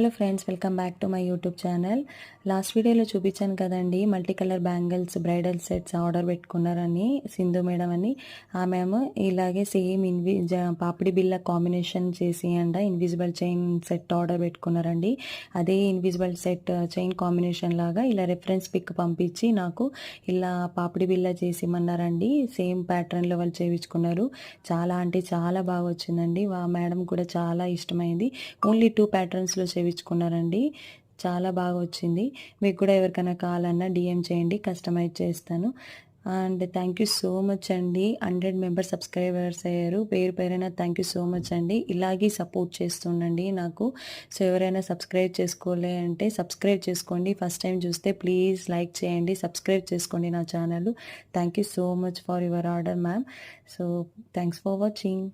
Hello friends, welcome back to my YouTube channel. Last వీడియోలో చూపించాను కదండి, multi colour bangles bridal sets order పెట్టుకున్నారని Sindhu madam అని. ఆమె ఇలాగే సేమ్ పాపిడి బిల్ల కాంబినేషన్ చేసి ఇన్విజిబుల్ చైన్ సెట్ ఆర్డర్ పెట్టుకున్నారండి. అదే ఇన్విజిబుల్ సెట్ చైన్ కాంబినేషన్ లాగా ఇలా రెఫరెన్స్ పిక్ పంపించి నాకు ఇలా పాపిడి బిల్ల చేసి ఇమ్మన్నారండి. సేమ్ ప్యాటర్న్లో వాళ్ళు చేయించుకున్నారు. చాలా అంటే చాలా బాగా వచ్చిందండి. మేడం కూడా చాలా ఇష్టమైంది. ఓన్లీ 2 ప్యాటర్న్స్లో చేయించుకున్నారండి. చాలా బాగా వచ్చింది. మీకు కూడా ఎవరికైనా కావాలన్నా డిఎం చేయండి, కస్టమైజ్ చేస్తాను. And thank you so much అండి. 100 మెంబర్స్ సబ్స్క్రైబర్స్ అయ్యారు. పేరు పేరైనా థ్యాంక్ యూ సో మచ్ అండి. ఇలాగే సపోర్ట్ చేస్తుండండి నాకు. సో ఎవరైనా సబ్స్క్రైబ్ చేసుకోలే అంటే సబ్స్క్రైబ్ చేసుకోండి. ఫస్ట్ టైం చూస్తే ప్లీజ్ లైక్ చేయండి, సబ్స్క్రైబ్ చేసుకోండి నా channel. Thank you so much for your order ma'am. So thanks for watching.